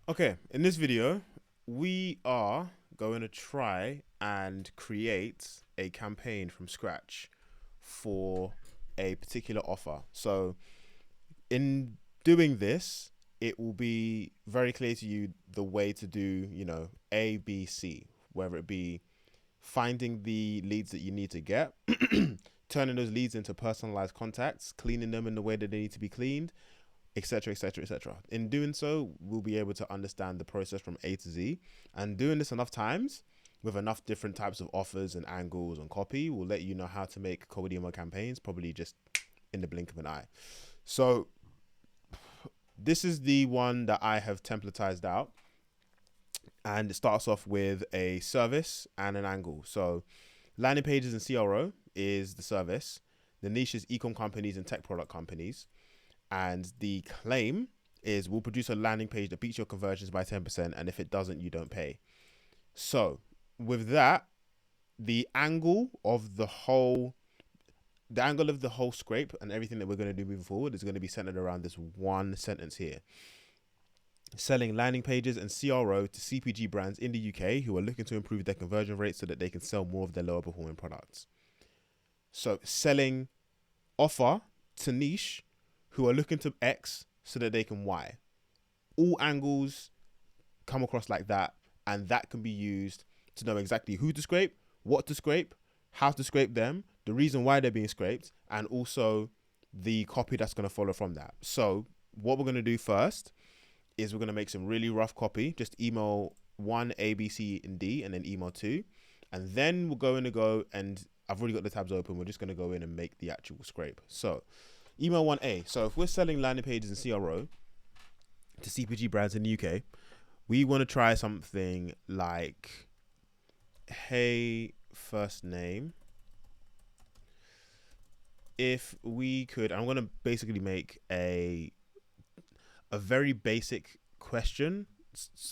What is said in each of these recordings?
Okay, in this video, we are going to try and create a campaign from scratch for a particular offer. So, in doing this, it will be very clear to you the way to do, A, B, C, whether it be finding the leads that you need to get, turning those leads into personalized contacts, cleaning them in the way that they need to be cleaned, etc., etc., etc. In doing so, we'll be able to understand the process from A to Z. And doing this enough times with enough different types of offers and angles and copy will let you know how to make cold email campaigns, probably just in the blink of an eye. So this is the one that I have templatized out. And it starts off with a service and an angle. So landing pages and CRO is the service. The niche is e-com companies and tech product companies. And the claim is we'll produce a landing page that beats your conversions by 10%. And if it doesn't, you don't pay. So with that, the angle of the whole scrape and everything that we're going to do moving forward is going to be centered around this one sentence here. Selling landing pages and CRO to CPG brands in the UK who are looking to improve their conversion rates so that they can sell more of their lower performing products. So selling offer to niche who are looking to X so that they can Y. All angles come across like that, and that can be used to know exactly who to scrape, what to scrape, how to scrape them, the reason why they're being scraped, and also the copy that's going to follow from that. So what we're going to do first is we're going to make some really rough copy. Just email 1, A, B, C, and D, and then email 2. And then we're going to go, and I've already got the tabs open. We're just going to go in and make the actual scrape. So email 1A. So if we're selling landing pages and CRO to CPG brands in the UK, we want to try something like, hey, first name. If we could, I'm going to basically make a very basic question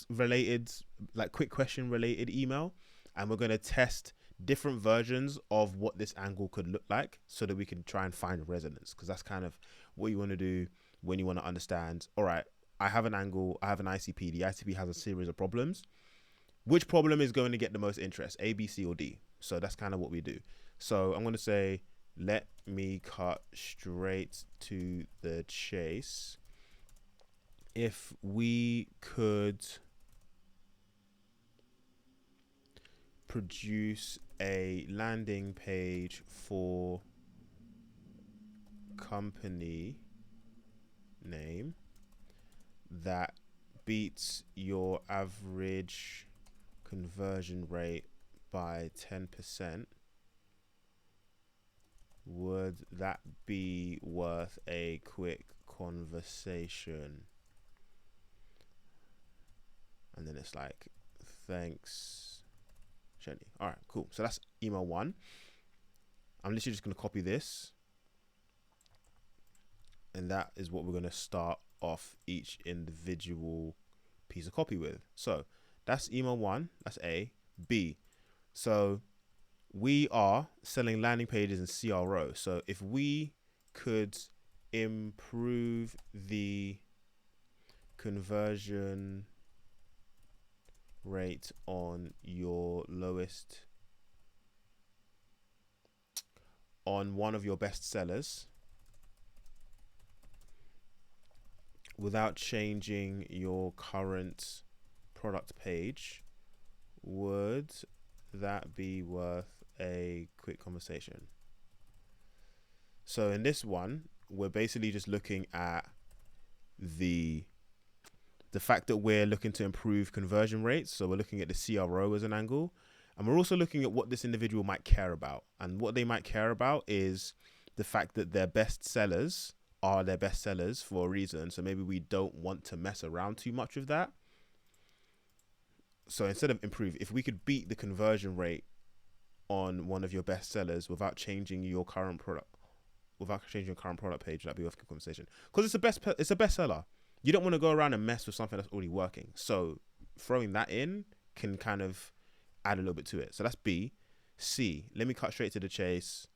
related, like quick question related email. And we're going to test different versions of what this angle could look like so that we can try and find resonance, because that's kind of what you want to do when you want to understand, all right, I have an angle, I have an ICP, the ICP has a series of problems, which problem is going to get the most interest, A, B, C, or D? So that's kind of what we do. So I'm going to say, let me cut straight to the chase. If we could produce a landing page for company name that beats your average conversion rate by 10%, would that be worth a quick conversation? And then it's like, thanks, Jenny. All right, cool. So that's email 1. I'm literally just going to copy this. And that is what we're going to start off each individual piece of copy with. So that's email 1. That's A. B. So we are selling landing pages and CRO. So if we could improve the conversion rate on your lowest, on one of your best sellers without changing your current product page, would that be worth a quick conversation? So in this one, we're basically just looking at the fact that we're looking to improve conversion rates. So we're looking at the CRO as an angle. And we're also looking at what this individual might care about. And what they might care about is the fact that their best sellers are their best sellers for a reason. So maybe we don't want to mess around too much with that. So instead of improve, if we could beat the conversion rate on one of your best sellers without changing your current product, page, that'd be worth a conversation. Because it's a bestseller. You don't want to go around and mess with something that's already working. So throwing that in can kind of add a little bit to it. So that's B. C, let me cut straight to the chase.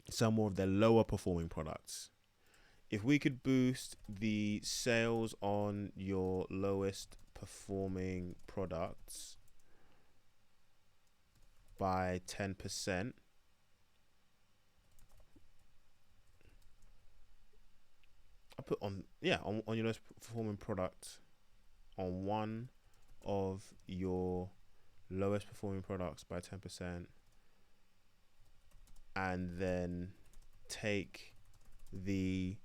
Sell more of their lower performing products. if we could boost the sales on your lowest performing products by 10%, I put on your lowest performing product, on one of your lowest performing products by 10%, and then take the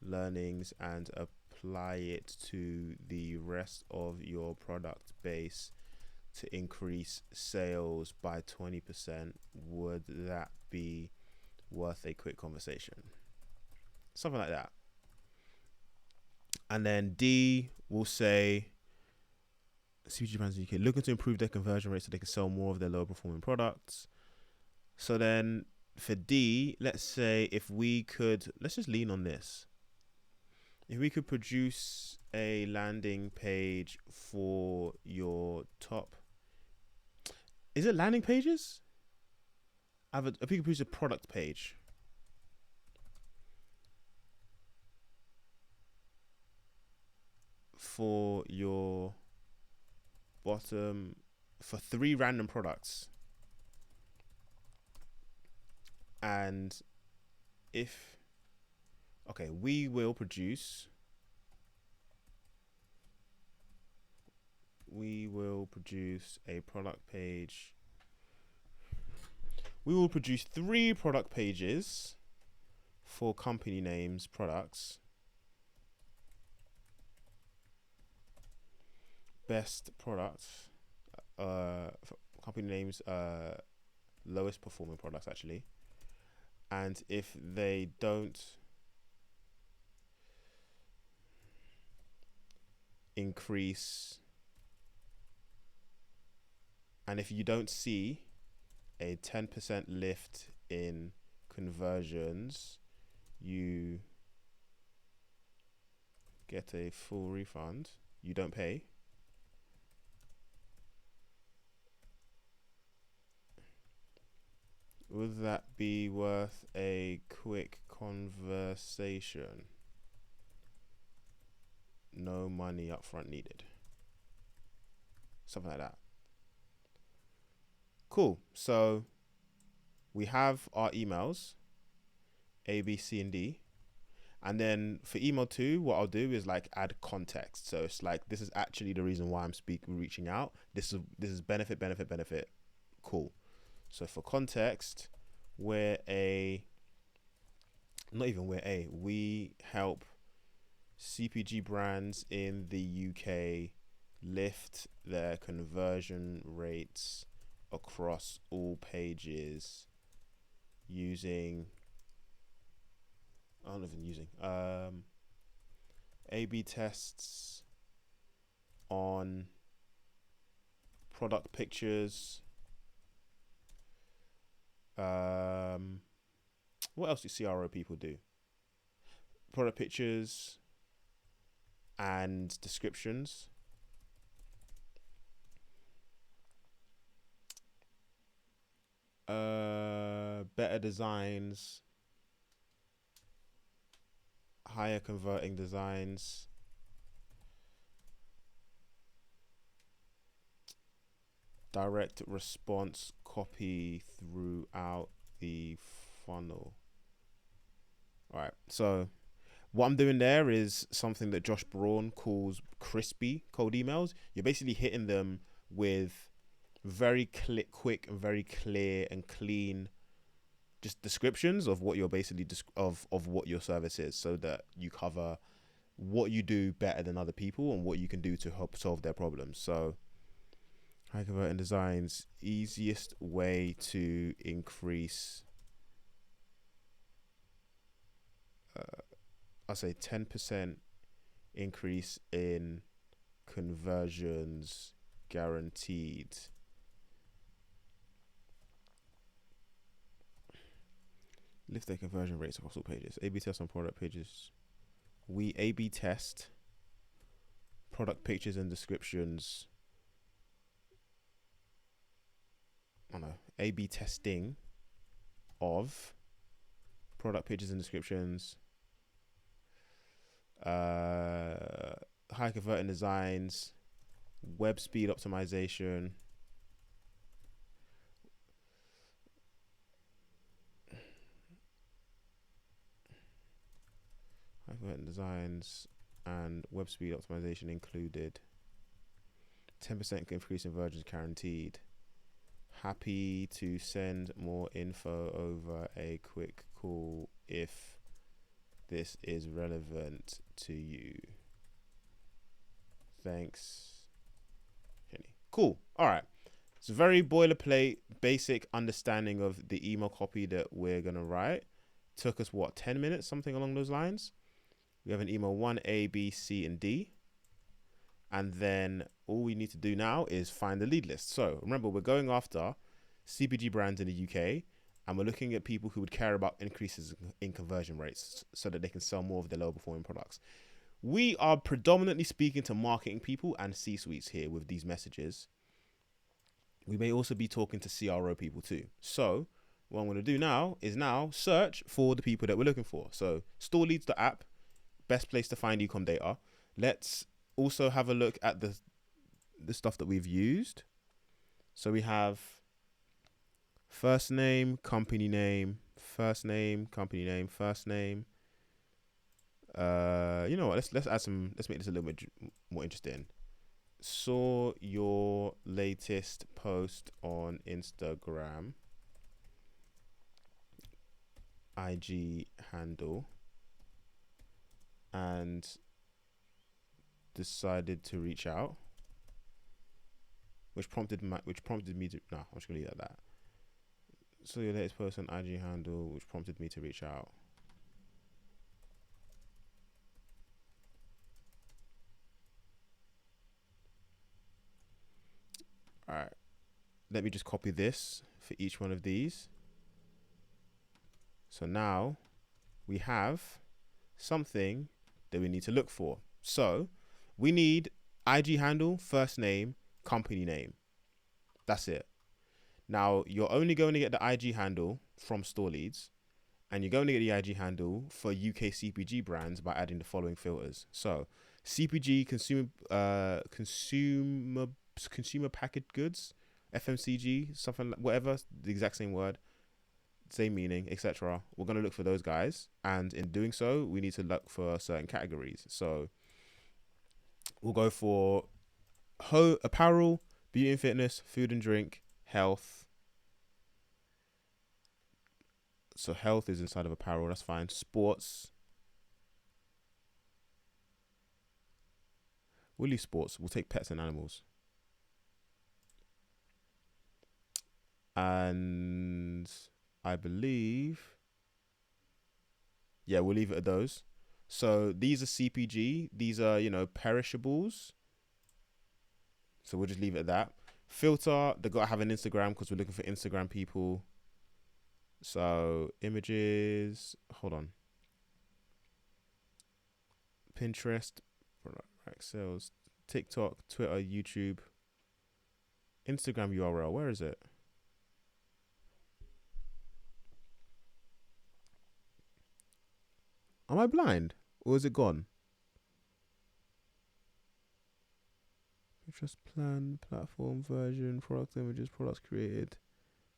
learnings and apply it to the rest of your product base to increase sales by 20%, would that be worth a quick conversation? Something like that. And then D will say, CPG brands in the UK looking to improve their conversion rate so they can sell more of their lower performing products. So then for D, let's say let's just lean on this. If we could produce a landing page for your top, is it landing pages? If we could produce a product page for your bottom, for 3 random products, and we will produce a product page. We will produce 3 product pages for company names, products, best products, company names, lowest performing products actually. And if they don't increase, and if you don't see a 10% lift in conversions, you get a full refund. You don't pay. Would that be worth a quick conversation? No money upfront needed. Something like that. Cool. So we have our emails, A, B, C, and D. And then for email 2, what I'll do is like add context. So it's like, this is actually the reason why I'm reaching out. This is benefit. Cool. So for context, we help CPG brands in the UK lift their conversion rates across all pages using A/B tests on product pictures. What else do CRO people do? Product pictures and descriptions. Better designs, higher converting designs, direct response copy throughout the funnel. All right, so what I'm doing there is something that Josh Braun calls crispy cold emails. You're basically hitting them with very quick and very clear and clean just descriptions of what you're basically of what your service is, so that you cover what you do better than other people and what you can do to help solve their problems. So high converting designs, easiest way to increase, I'll say 10% increase in conversions guaranteed. Lift their conversion rates across all pages. A/B test on product pages. We A/B test product pictures and descriptions. A/B testing of product pictures and descriptions High converting designs, web speed optimization. High converting designs and web speed optimization included. 10% increase in versions guaranteed. Happy to send more info over a quick call if this is relevant to you. Thanks, Jenny. Cool. All right. It's a very boilerplate, basic understanding of the email copy that we're going to write. Took us, 10 minutes, something along those lines. We have an email 1A, B, C, and D. And then all we need to do now is find the lead list. So remember, we're going after CPG brands in the UK, and we're looking at people who would care about increases in conversion rates so that they can sell more of their low performing products. We are predominantly speaking to marketing people and C-suites here with these messages. We may also be talking to CRO people too. So what I'm going to do now is search for the people that we're looking for. So Store Leads, the app, best place to find ecom data. Let's also have a look at the stuff that we've used. So we have first name, company name, first name, company name, first name. You know what? Let's add some. Let's make this a little bit more interesting. Saw your latest post on Instagram. IG handle. And decided to reach out, which prompted me to. No, I'm just gonna leave it at that. So your latest post on IG handle, which prompted me to reach out. All right, let me just copy this for each one of these. So now we have something that we need to look for. So we need IG handle, first name, company name. That's it. Now, you're only going to get the IG handle from Store Leads, and you're going to get the IG handle for UK CPG brands by adding the following filters. So CPG, consumer packaged goods, FMCG, something like whatever, the exact same word, same meaning, etc. We're going to look for those guys, and in doing so, we need to look for certain categories. So we'll go for apparel, beauty and fitness, food and drink, health. So health is inside of apparel, that's fine. Sports. We'll leave sports. We'll take pets and animals. And I believe, yeah, we'll leave it at those. So these are CPG. These are, perishables. So we'll just leave it at that. Filter, they got to have an Instagram because we're looking for Instagram people. So images, hold on. Pinterest, product sales, TikTok, Twitter, YouTube, Instagram URL. Where is it? Am I blind or is it gone? Pinterest plan, platform version, product images, products created,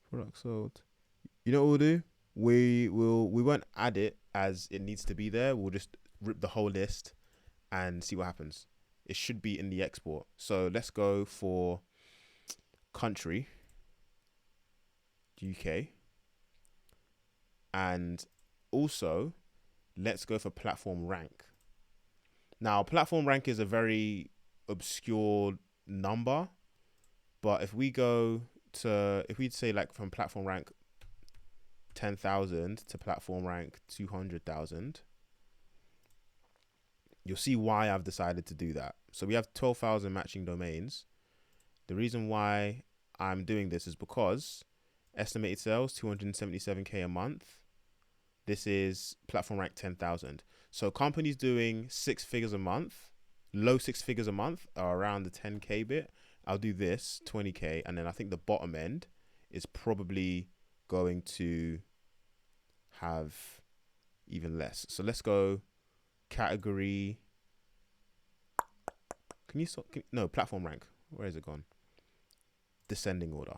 products sold. You know what we'll do? We won't add it as it needs to be there. We'll just rip the whole list and see what happens. It should be in the export. So let's go for country, UK. And also, let's go for platform rank. Now, platform rank is a very obscure number. But if we say like from platform rank 10,000 to platform rank 200,000, you'll see why I've decided to do that. So we have 12,000 matching domains. The reason why I'm doing this is because estimated sales 277k a month. This is platform rank 10,000. So companies doing 6 figures a month, low 6 figures a month, are around the 10k bit. I'll do this 20k, and then I think the bottom end is probably going to have even less. So let's go category. Can you stop? No, platform rank. Where is it gone? Descending order.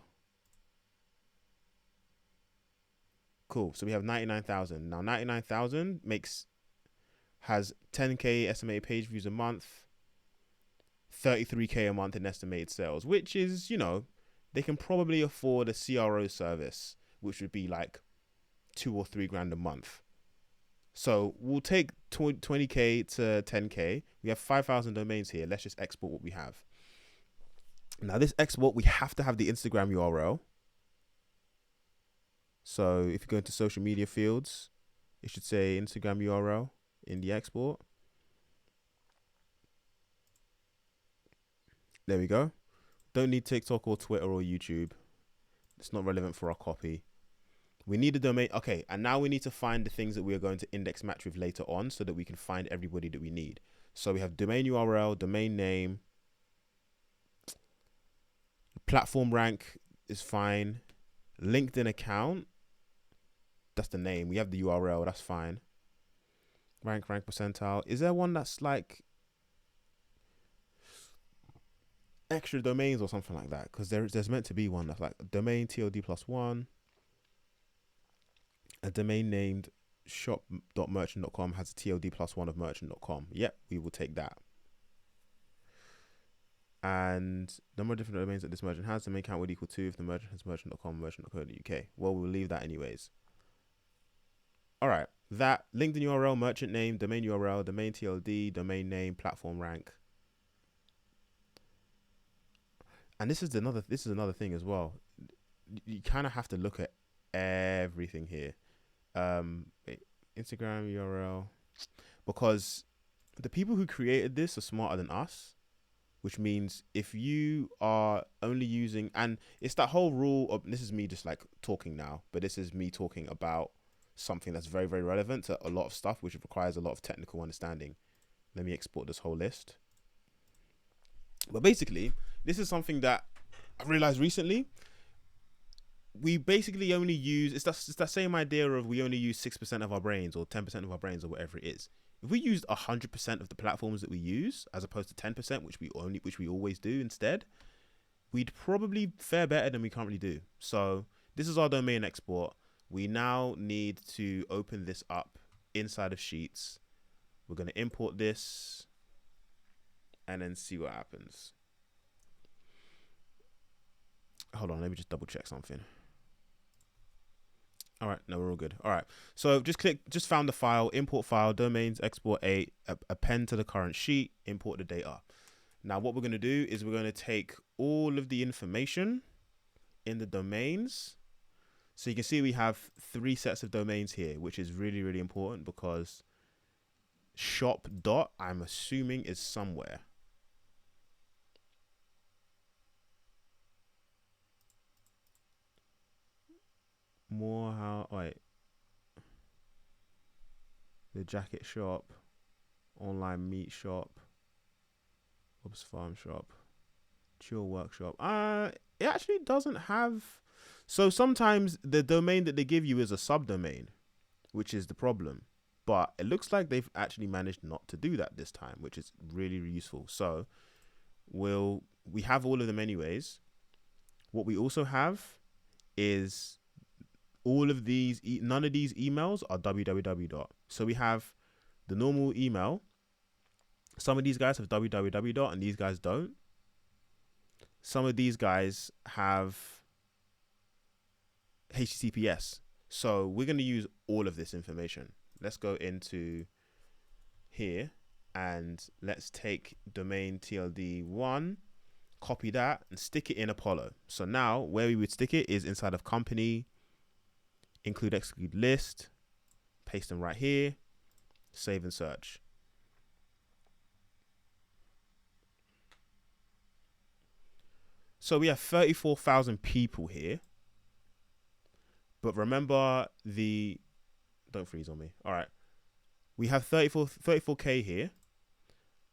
Cool. So we have 99,000. Now 99,000 has 10K estimated page views a month, 33K a month in estimated sales, which is, they can probably afford a CRO service, which would be like 2 or 3 grand a month. So we'll take 20K to 10K. We have 5,000 domains here. Let's just export what we have. Now this export, we have to have the Instagram URL. So if you go into social media fields, it should say Instagram URL in the export. There we go. Don't need TikTok or Twitter or YouTube. It's not relevant for our copy. We need a domain. Okay, and now we need to find the things that we are going to index match with later on so that we can find everybody that we need. So we have domain URL, domain name, platform rank is fine. LinkedIn account, that's the name. We have the URL, that's fine. Rank percentile. Is there one that's like extra domains or something like that? Because there's meant to be one that's like domain TLD +1. A domain named shop.merchant.com has a TLD +1 of merchant.com. Yep, we will take that. And number of different domains that this merchant has, the main count would equal 2 if the merchant has merchant.com, merchant.co.uk. Well, we'll leave that anyways. All right, that LinkedIn URL, merchant name, domain URL, domain TLD, domain name, platform rank. And this is another thing as well. You kind of have to look at everything here. Instagram URL, because the people who created this are smarter than us, which means if you are only using, and it's that whole rule of, this is me just like talking now, but this is me talking about something that's very, very relevant to a lot of stuff, which requires a lot of technical understanding. Let me export this whole list. But basically, this is something that I realized recently. We basically only use, it's that same idea of we only use 6% of our brains or 10% of our brains or whatever it is. If we used 100% of the platforms that we use, as opposed to 10%, which we always do instead, we'd probably fare better than we currently do. So this is our domain export. We now need to open this up inside of Sheets. We're going to import this and then see what happens. Hold on, let me just double check something. All right, no, we're all good. All right, so just found the file, import file, domains, export append to the current sheet, import the data. Now what we're going to do is we're going to take all of the information in the domains. So you can see we have 3 sets of domains here, which is really, really important because shop dot, I'm assuming, is somewhere. The jacket shop, online meat shop, Bob's farm shop, chill workshop. It actually doesn't have. So sometimes the domain that they give you is a subdomain, which is the problem. But it looks like they've actually managed not to do that this time, which is really, really useful. So we have all of them anyways. What we also have is all of these, none of these emails are www dot. So we have the normal email. Some of these guys have www dot and these guys don't. Some of these guys have HTTPS. So we're going to use all of this information. Let's go into here and let's take domain TLD1, copy that and stick it in Apollo. So now where we would stick it is inside of company, include, exclude list, paste them right here, save and search. So we have 34,000 people here. But remember don't freeze on me. All right. We have 34K here.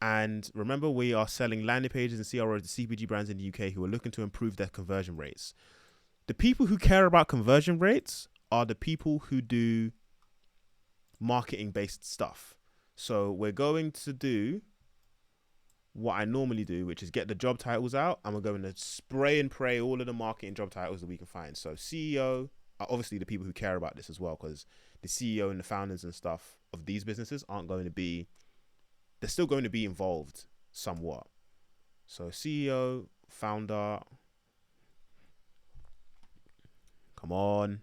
And remember, we are selling landing pages and CROs to CPG brands in the UK who are looking to improve their conversion rates. The people who care about conversion rates are the people who do marketing-based stuff. So we're going to do what I normally do, which is get the job titles out, and we're going to spray and pray all of the marketing job titles that we can find. So CEO, obviously the people who care about this as well, because the CEO and the founders and stuff of these businesses aren't going to be, they're still going to be involved somewhat. So CEO, founder, come on.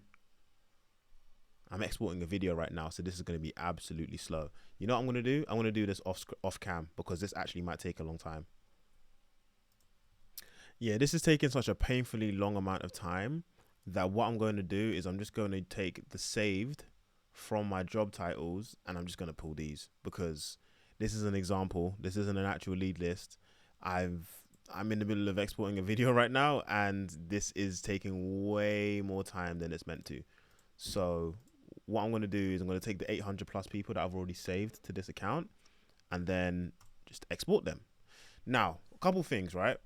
I'm exporting a video right now, so this is going to be absolutely slow. You know what I'm going to do? I'm going to do this off cam because this actually might take a long time. Yeah, this is taking such a painfully long amount of time that what I'm going to do is I'm just going to take the saved from my job titles and I'm just going to pull these because this is an example. This isn't an actual lead list. I'm in the middle of exporting a video right now and this is taking way more time than it's meant to. So what I'm going to do is I'm going to take the 800 plus people that I've already saved to this account and then just export them. Now, a couple things, right?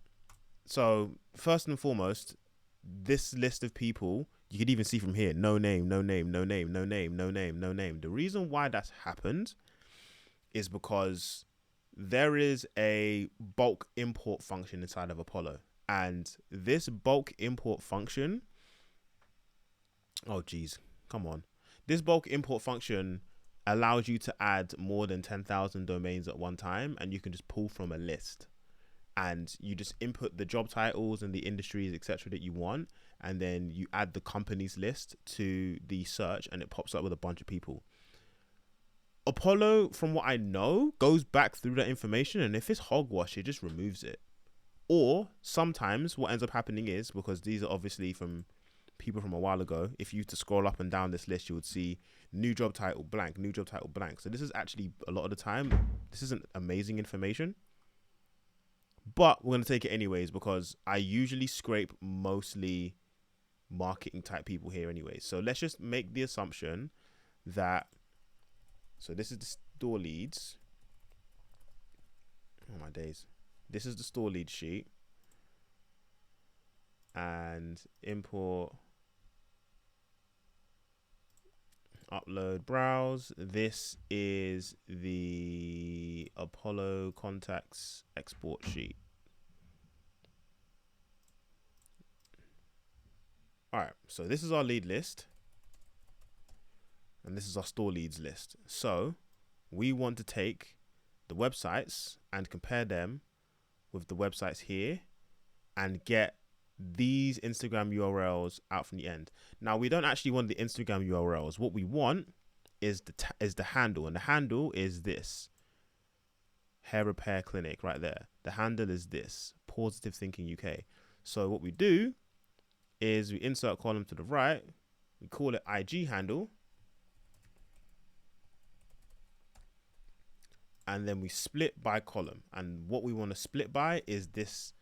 So first and foremost, this list of people, you could even see from here, no name, no name, no name, no name, no name, no name. The reason why that's happened is because there is a bulk import function inside of Apollo. And this bulk import function, oh geez, come on. This bulk import function allows you to add more than 10,000 domains at one time, and you can just pull from a list. And you just input the job titles and the industries, etc., that you want, and then you add the companies list to the search, and it pops up with a bunch of people. Apollo, from what I know, goes back through that information, and if it's hogwash, it just removes it. Or sometimes what ends up happening is, because these are obviously from people from a while ago, if you to scroll up and down this list, you would see new job title blank, new job title blank. So this is actually, a lot of the time, this isn't amazing information. But we're going to take it anyways because I usually scrape mostly marketing type people here anyways. So let's just make the assumption that, so this is the store leads. Oh my days. This is the store lead sheet. And import, upload, browse. This is the Apollo contacts export sheet. All right, so this is our lead list. And this is our store leads list. So we want to take the websites and compare them with the websites here and get these Instagram URLs out from the end. Now, we don't actually want the Instagram URLs. What we want is the handle, and the handle is this hair repair clinic right there. The handle is this Positive Thinking UK. So what we do is we insert column to the right, we call it IG handle, and then we split by column. And what we want to split by is this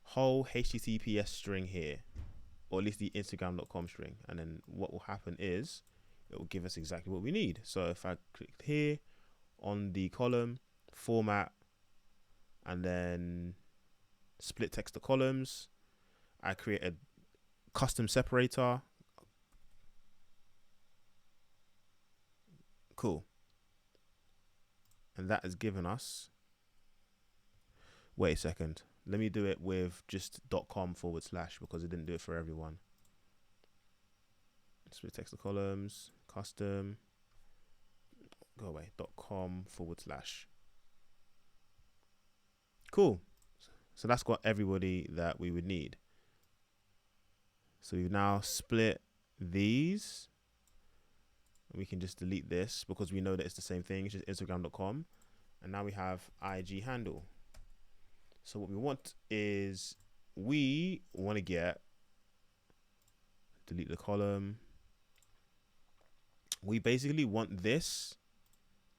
whole HTTPS string here, or at least the Instagram.com string. And then what will happen is it will give us exactly what we need. So if I click here on the column, format, and then split text to columns, I create a custom separator. Cool. And that has given us, wait a second, let me do it with just .com / because it didn't do it for everyone. Split text to columns, custom, go away, .com /. Cool. So that's got everybody that we would need. So we've now split these. We can just delete this because we know that it's the same thing. It's just Instagram.com. And now we have IG handle. So what we want is we want to get, delete the column. We basically want this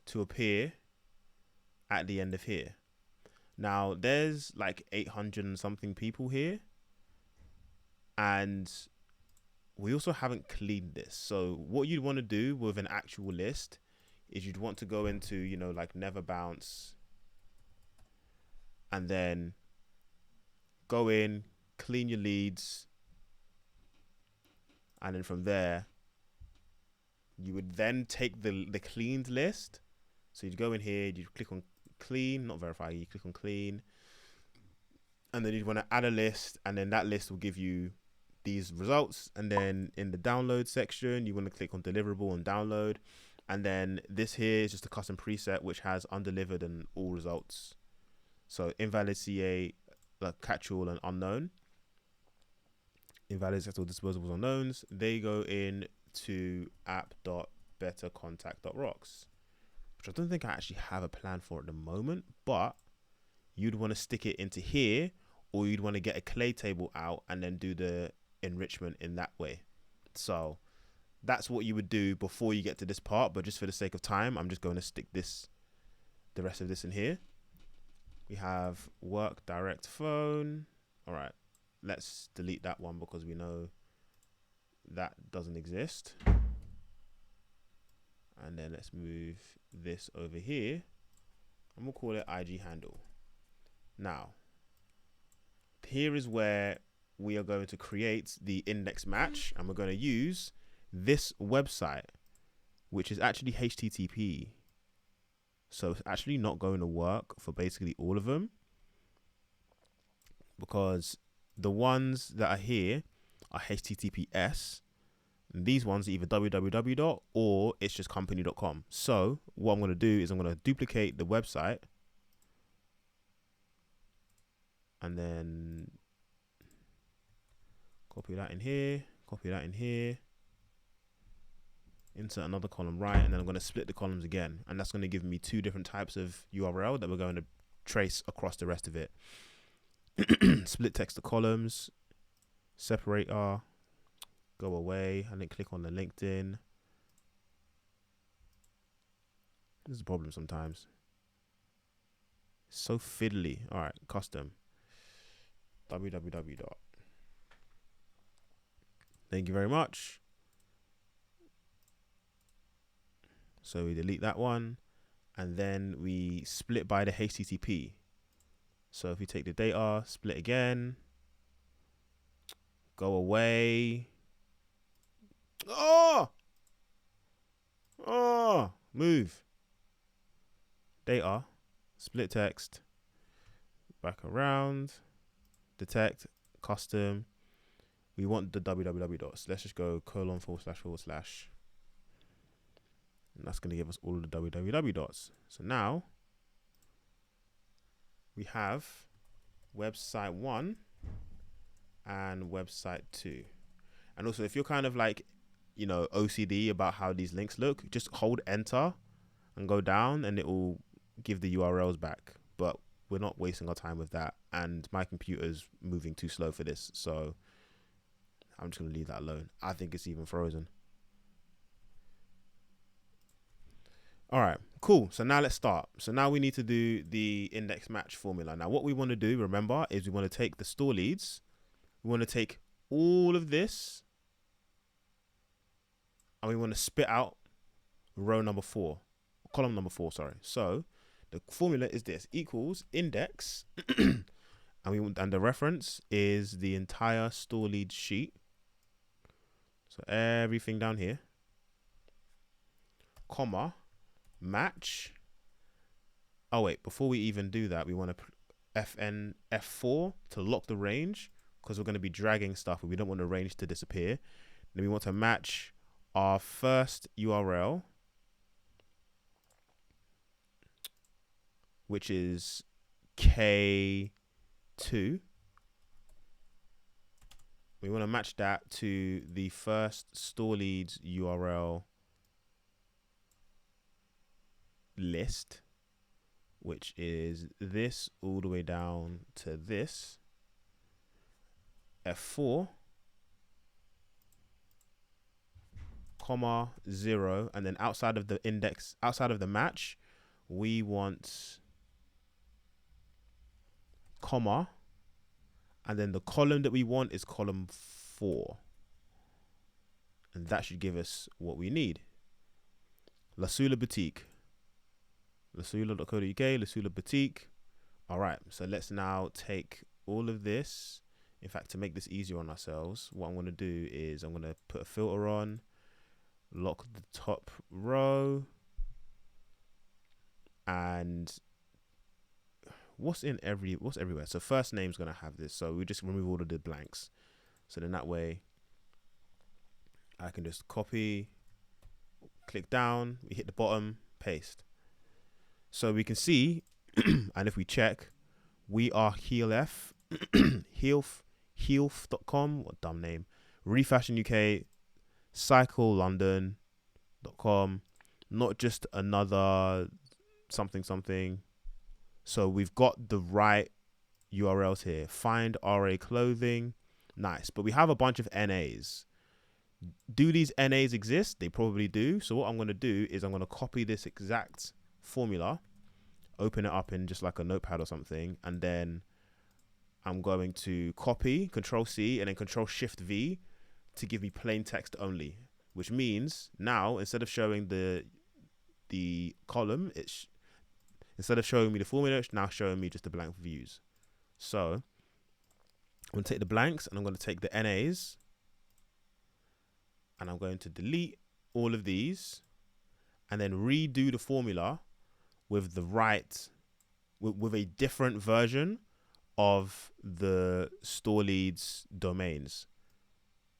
to appear at the end of here. Now there's like 800 and something people here. And we also haven't cleaned this. So what you'd want to do with an actual list is you'd want to go into, you know, like never bounce, and then go in, clean your leads. And then from there, you would then take the cleaned list So you'd go in here, you click on clean, not verify, you click on clean, and then you'd want to add a list, and then that list will give you these results. And then in the download section, you want to click on deliverable and download. And then this here is just a custom preset which has undelivered and all results. So invalid CA, like catch-all and unknown. Invalid set all disposables unknowns. They go in to app.bettercontact.rocks, which I don't think I actually have a plan for at the moment, but you'd want to stick it into here, or you'd want to get a clay table out and then do the enrichment in that way. So that's what you would do before you get to this part, but just for the sake of time, I'm just going to stick the rest of this in here. We have work direct phone. All right, let's delete that one because we know that doesn't exist. And then let's move this over here and we'll call it IG handle. Now, here is where we are going to create the index match, and we're going to use this website, which is actually HTTP. So it's actually not going to work for basically all of them, because the ones that are here are HTTPS. And these ones are either www. or it's just company.com. So what I'm going to do is I'm going to duplicate the website and then copy that in here, copy that in here, insert another column right, and then I'm going to split the columns again, and that's going to give me two different types of URL that we're going to trace across the rest of it. Split text to columns, separator, go away, and then click on the LinkedIn. This is a problem sometimes. It's so fiddly. All right, custom. www. Thank you very much. So we delete that one, and then we split by the HTTP. So if we take the data, split again, go away. Move. Data, split text, back around, detect, custom. We want the www dots. Let's just go : / and that's going to give us all of the www dots. So now we have website 1 and website 2. And also, if you're kind of like, you know, OCD about how these links look, just hold enter and go down and it will give the URLs back. But we're not wasting our time with that. And my computer's moving too slow for this. So I'm just going to leave that alone. I think it's even frozen. All right, cool. So now let's start. So now we need to do the index match formula. Now what we want to do, remember, is we want to take the store leads. We want to take all of this and we want to spit out column number 4, sorry. So the formula is this: equals index and the reference is the entire store lead sheet. So everything down here, comma, match. Oh wait, before we even do that, we want to F4 to lock the range, because we're going to be dragging stuff and we don't want the range to disappear. Then we want to match our first URL, which is K2. We want to match that to the first store leads URL list, which is this all the way down to this. F4, comma, 0, and then outside of the index, outside of the match, we want comma, and then the column that we want is column 4, and that should give us what we need. Lasula Boutique, lasula.co.uk, Lasula Boutique. All right, so let's now take all of this. In fact, to make this easier on ourselves, what I'm going to do is I'm going to put a filter on, lock the top row, and what's everywhere. So first name's gonna have this. So we just remove all of the blanks. So then that way I can just copy, click down, we hit the bottom, paste. So we can see, and if we check, we are Heelf, Heelf.com, what dumb name, Refashion UK, CycleLondon.com, not just another something. So we've got the right URLs here. Find RA Clothing, nice. But we have a bunch of NAs. Do these NAs exist? They probably do. So what I'm going to do is I'm going to copy this exact formula, open it up in just like a notepad or something, and then I'm going to copy, Control C, and then Control Shift V to give me plain text only, which means now instead of showing the column, instead of showing me the formula, it's now showing me just the blank views. So I'm going to take the blanks and I'm going to take the NAs and I'm going to delete all of these and then redo the formula with the right, with a different version of the store leads domains.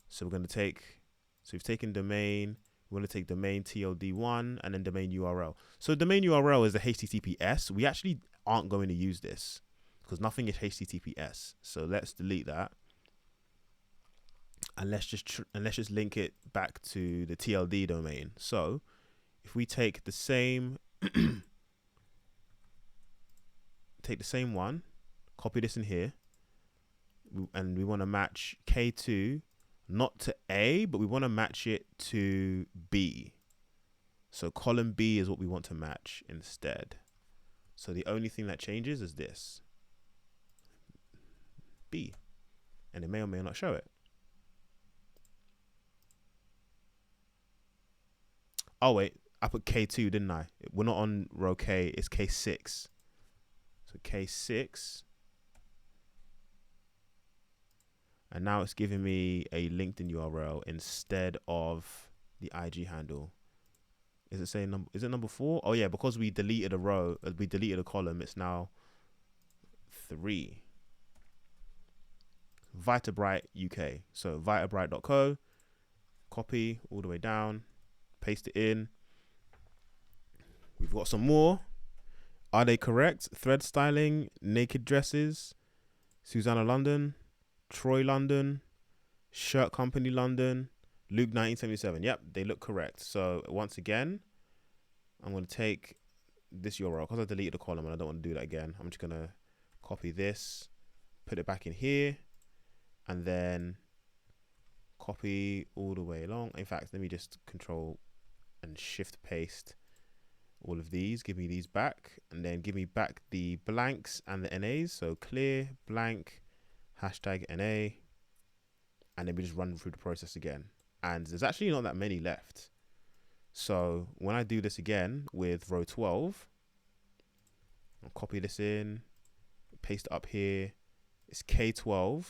So we're going to take, so we've taken domain, we're going to take domain TLD1 and then domain URL. So domain URL is the HTTPS. We actually aren't going to use this because nothing is HTTPS. So let's delete that. And let's just link it back to the TLD domain. So if we take the same take the same one, copy this in here, and we want to match K2 not to A, but we want to match it to B. So column B is what we want to match instead. So the only thing that changes is this, B, and it may or may not show it. Oh wait, I put K2, didn't I? We're not on row K, it's K6. So K6. And now it's giving me a LinkedIn URL instead of the IG handle. Is it saying number? Is it number 4? Oh yeah, because we deleted a row, we deleted a column. It's now 3. Vitabright UK. So vitabright.co. Copy all the way down. Paste it in. We've got some more. Are they correct? Thread styling, naked dresses, Susanna London, Troy London, Shirt Company London, Luke 1977. Yep, they look correct. So once again, I'm going to take this URL because I deleted the column and I don't want to do that again. I'm just going to copy this, put it back in here, and then copy all the way along. In fact, let me just Control and Shift paste all of these, give me these back, and then give me back the blanks and the NAs. So clear, blank, hashtag NA, and then we just run through the process again. And there's actually not that many left. So when I do this again with row 12, I'll copy this in, paste it up here. It's K12.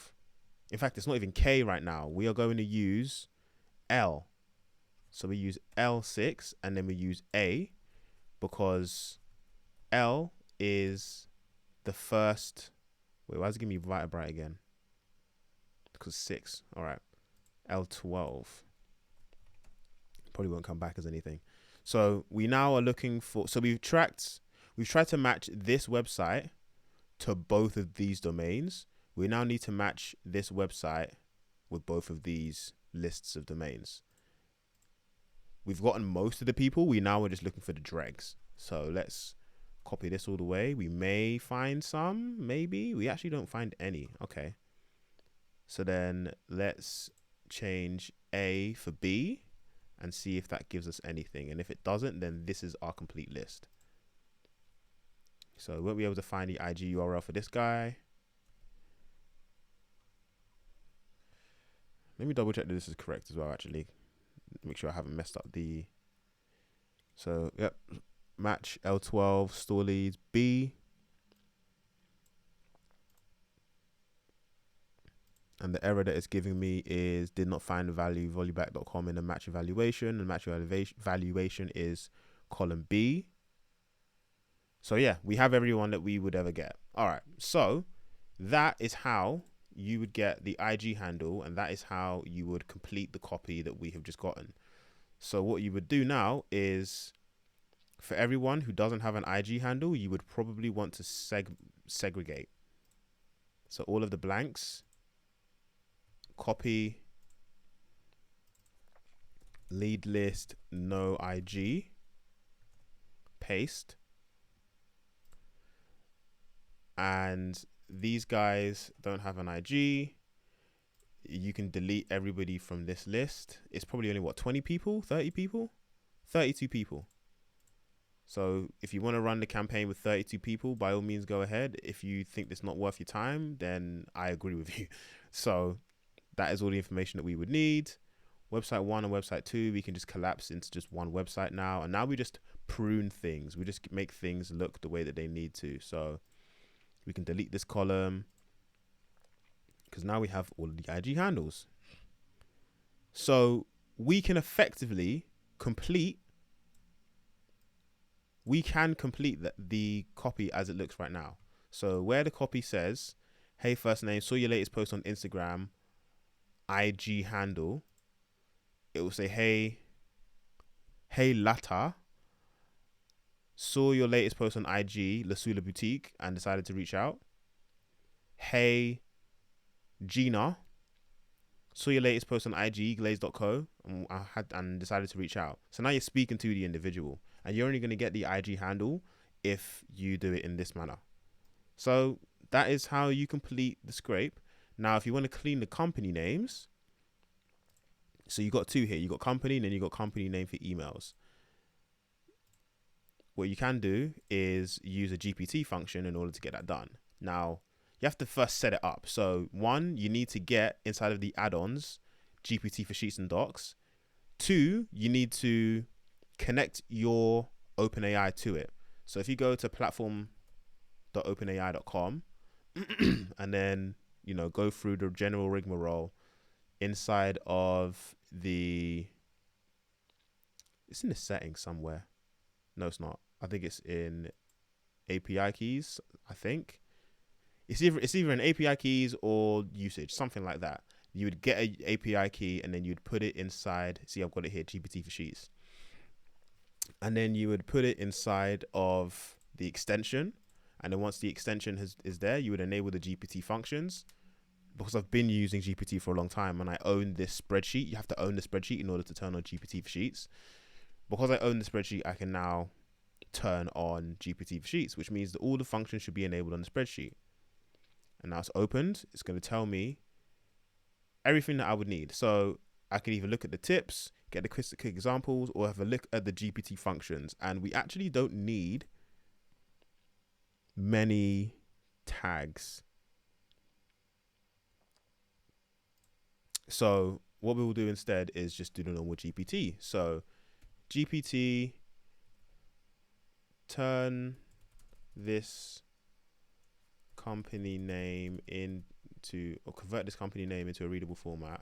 In fact, it's not even K right now. We are going to use L. So we use L6 and then we use A, because L is the first. Wait, why is it giving me Vitabright again? Because 6. All right. L12. Probably won't come back as anything. So we now are looking for, so we've tried to match this website to both of these domains. We now need to match this website with both of these lists of domains. We've gotten most of the people. We now are just looking for the dregs. So let's copy this all the way. We may find some, maybe. We actually don't find any. Okay. So then let's change A for B and see if that gives us anything. And if it doesn't, then this is our complete list. So we won't be able to find the IG URL for this guy. Let me double check that this is correct as well, actually. Make sure I haven't messed up the. So, yep. Match L12, store leads, B. And the error that it's giving me is did not find the value voluback.com in the match evaluation. And match evaluation is column B. So yeah, we have everyone that we would ever get. All right. So that is how you would get the IG handle, and that is how you would complete the copy that we have just gotten. So what you would do now is, for everyone who doesn't have an IG handle, you would probably want to segregate. So all of the blanks, copy, lead list, no IG, paste. And these guys don't have an IG. You can delete everybody from this list. It's probably only 20 people, 30 people, 32 people. So if you want to run the campaign with 32 people, by all means, go ahead. If you think it's not worth your time, then I agree with you. So that is all the information that we would need. Website 1 and website 2, we can just collapse into just one website now. And now we just prune things. We just make things look the way that they need to. So we can delete this column because now we have all of the IG handles. So we can effectively complete the copy as it looks right now. So where the copy says, hey, first name, saw your latest post on Instagram, IG handle, it will say, hey Lata, saw your latest post on IG, Lasula Boutique, and decided to reach out. Hey Gina, saw your latest post on IG, glaze.co, and decided to reach out. So now you're speaking to the individual, and you're only going to get the IG handle if you do it in this manner. So that is how you complete the scrape. Now, if you want to clean the company names, so you got two here. You got company, and then you got company name for emails. What you can do is use a GPT function in order to get that done. Now, you have to first set it up. So 1, you need to get inside of the add-ons GPT for Sheets and Docs. 2, you need to connect your OpenAI to it. So if you go to platform.openai.com and then, go through the general rigmarole inside of it's in the settings somewhere. No, it's not. I think it's in API keys. I think it's either in API keys or usage, something like that. You would get an API key and then you'd put it inside. See, I've got it here, GPT for Sheets. And then you would put it inside of the extension. And then once the extension is there, you would enable the GPT functions. Because I've been using GPT for a long time and I own this spreadsheet. You have to own the spreadsheet in order to turn on GPT for Sheets. Because I own the spreadsheet, I can now turn on GPT for Sheets, which means that all the functions should be enabled on the spreadsheet. And now it's opened. It's going to tell me everything that I would need. So I can either look at the tips, get the quick examples, or have a look at the GPT functions. And we actually don't need many tags. So what we will do instead is just do the normal GPT. So GPT, turn this company name convert this company name into a readable format.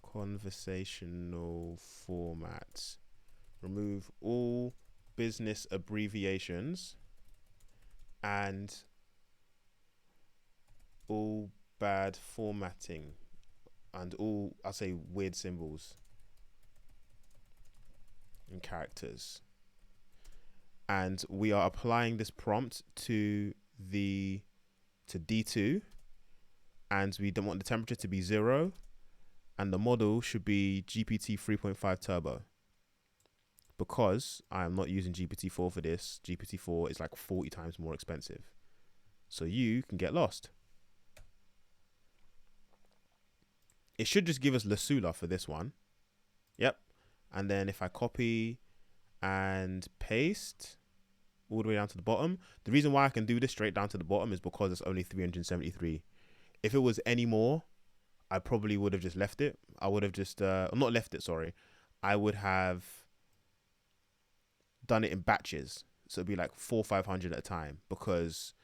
Conversational format. Remove all business abbreviations and all bad formatting and all, I'll say, weird symbols and characters. And we are applying this prompt to D2, and we don't want the temperature to be 0, and the model should be GPT 3.5 Turbo. Because I am not using GPT-4 for this, GPT-4 is like 40 times more expensive. So you can get lost. It should just give us Lasula for this one. Yep. And then if I copy and paste all the way down to the bottom, the reason why I can do this straight down to the bottom is because it's only 373. If it was any more, I probably would have just left it. I would have just, not left it, sorry. I would have done it in batches. So it'd be like 400 or 500 at a time, because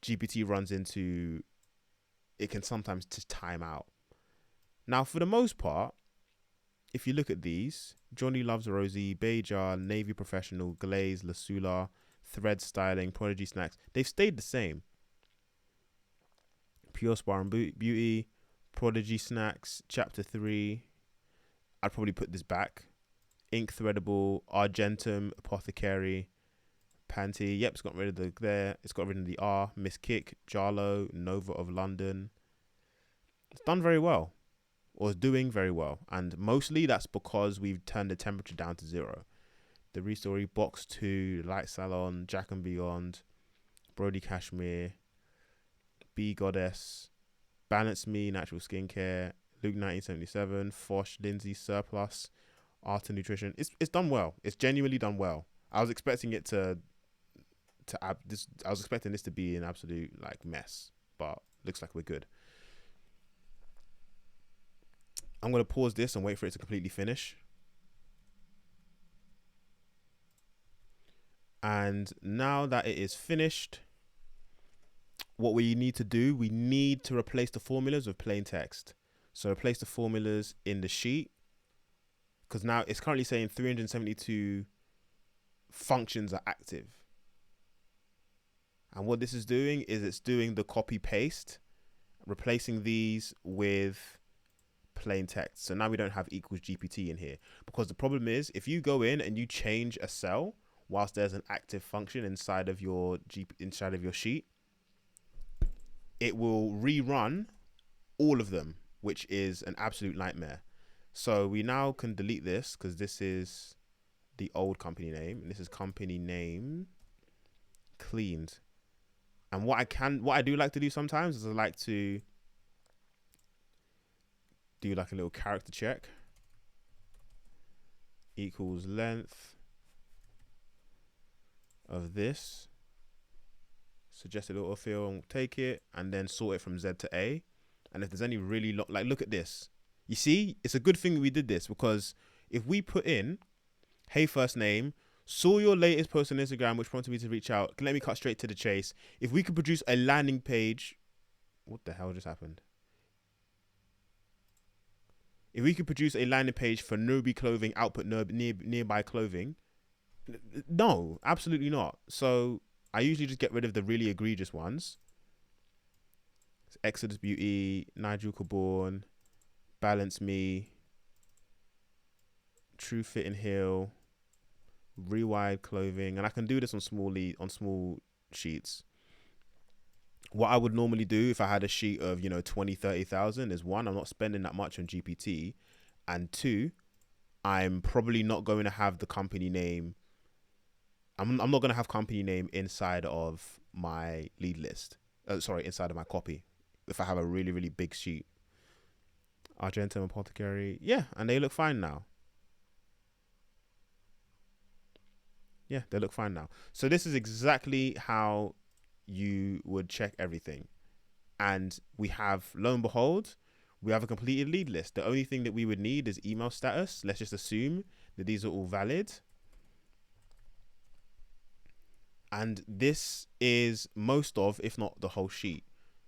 GPT runs into, it can sometimes just time out. Now, for the most part, if you look at these, Johnny Loves Rosie, Beja, Navy Professional, Glaze, Lasula, Thread Styling, Prodigy Snacks, they've stayed the same. Pure Spar and Beauty, Prodigy Snacks, Chapter 3. I'd probably put this back. Ink Threadable, Argentum, Apothecary, Panty. Yep, it's got rid of the there. It's got rid of the R. Miss Kick, Jarlo, Nova of London. It's done very well, or is doing very well, and mostly that's because we've turned the temperature down to 0. The Restory, Box 2, Light Salon, Jack and Beyond, Brody Cashmere, B Goddess, Balance Me, Natural Skincare, Luke 1977, Fosh, Lindsay, Surplus, Art and Nutrition. It's done well. It's genuinely done well. I was expecting it to this. I was expecting this to be an absolute like mess, but looks like we're good. I'm gonna pause this and wait for it to completely finish. And now that it is finished, what we need to do, we need to replace the formulas with plain text. So replace the formulas in the sheet, because now it's currently saying 372 functions are active. And what this is doing is it's doing the copy paste, replacing these with plain text. So now we don't have equals GPT in here, because the problem is if you go in and you change a cell whilst there's an active function inside of your sheet, it will rerun all of them, which is an absolute nightmare. So we now can delete this, because this is the old company name and this is company name cleaned. And what I do like to do sometimes is I like to do like a little character check. Equals length of this. Suggested autofill, and take it and then sort it from Z to A. And if there's any really long, like look at this. You see, it's a good thing we did this, because if we put in, hey, first name, saw your latest post on Instagram, which prompted me to reach out. Let me cut straight to the chase. If we could produce a landing page, what the hell just happened? If we could produce a landing page for Nobi clothing, output nearby clothing, no, absolutely not. So I usually just get rid of the really egregious ones. It's Exodus Beauty, Nigel Caborn, Balance Me, True Fit and Heal, Rewired Clothing, and I can do this on small sheets. What I would normally do if I had a sheet of 20,000-30,000 is, 1, I'm not spending that much on GPT, and 2, I'm probably not going to have the company name. I'm not going to have company name inside of my lead list. Inside of my copy. If I have a really, really big sheet. Argentum, Apothecary. Yeah, and they look fine now. Yeah, they look fine now. So this is exactly how you would check everything. And we have, lo and behold, we have a completed lead list. The only thing that we would need is email status. Let's just assume that these are all valid. And this is most of, if not the whole sheet.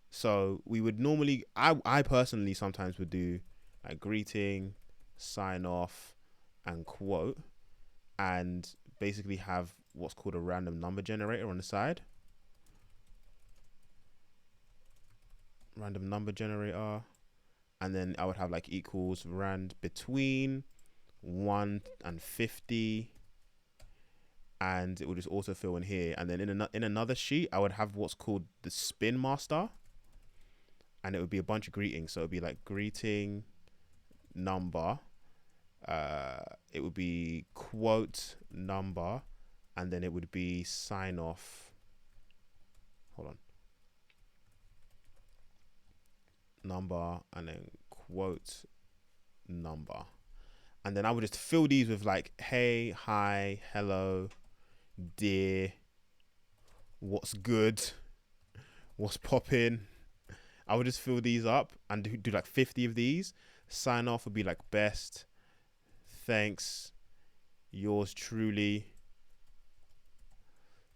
So we would normally, I personally sometimes would do a greeting, sign off, and quote, and basically have what's called a random number generator on the side. Random number generator. And then I would have like equals rand between 1 and 50. And it would just autofill in here. And then in another sheet, I would have what's called the spin master. And it would be a bunch of greetings. So it would be like greeting number. It would be quote number. And then it would be sign off. Hold on. Number and then quote number. And then I would just fill these with like, hey, hi, hello, dear, what's good, what's popping. I would just fill these up and do like 50 of these. Sign off would be like best, thanks, yours truly,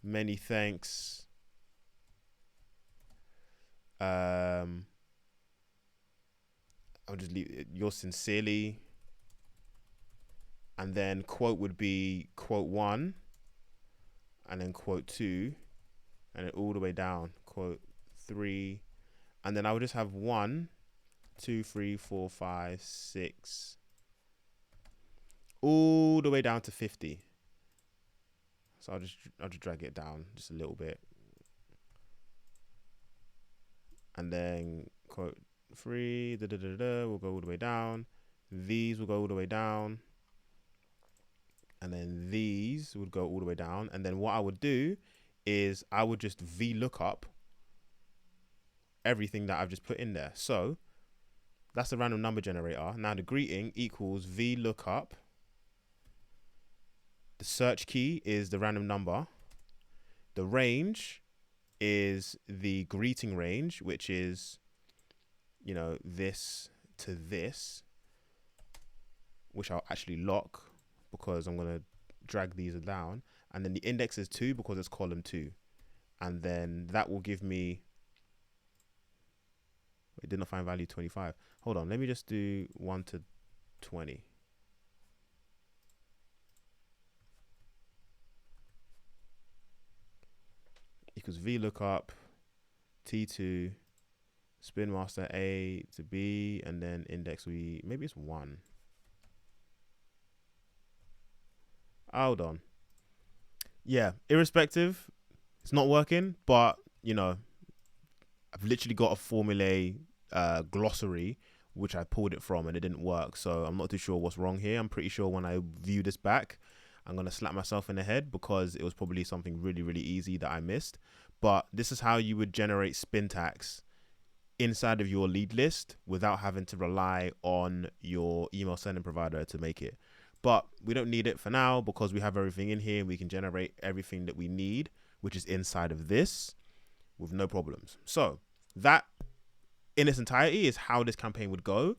many thanks. I'll just leave it, yours sincerely. And then quote would be quote 1, and then quote 2, and then all the way down, quote 3. And then I would just have 1, 2, 3, 4, 5, 6, all the way down to 50. So I'll just drag it down just a little bit. And then quote 3, will go all the way down. These will go all the way down. And then these would go all the way down. And then what I would do is I would just VLOOKUP everything that I've just put in there. So that's the random number generator. Now the greeting equals VLOOKUP. The search key is the random number. The range is the greeting range, which is, you know, this to this, which I'll actually lock because I'm going to drag these down. And then the index is 2 because it's column 2. And then that will give me, it did not find value 25. Hold on, let me just do 1 to 20. Equals VLOOKUP T2 spin master A to B, and then index maybe it's 1. Hold on. Yeah, irrespective, it's not working, but you know, I've literally got a formulae glossary which I pulled it from and it didn't work, so I'm not too sure what's wrong here. I'm pretty sure when I view this back, I'm gonna slap myself in the head because it was probably something really, really easy that I missed. But this is how you would generate spin tags inside of your lead list without having to rely on your email sending provider to make it. But we don't need it for now because we have everything in here. We can generate everything that we need, which is inside of this with no problems. So that in its entirety is how this campaign would go.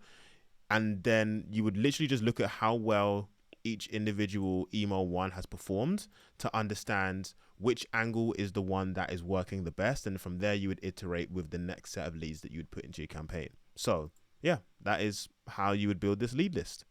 And then you would literally just look at how well each individual email one has performed to understand which angle is the one that is working the best. And from there, you would iterate with the next set of leads that you would put into your campaign. So yeah, that is how you would build this lead list.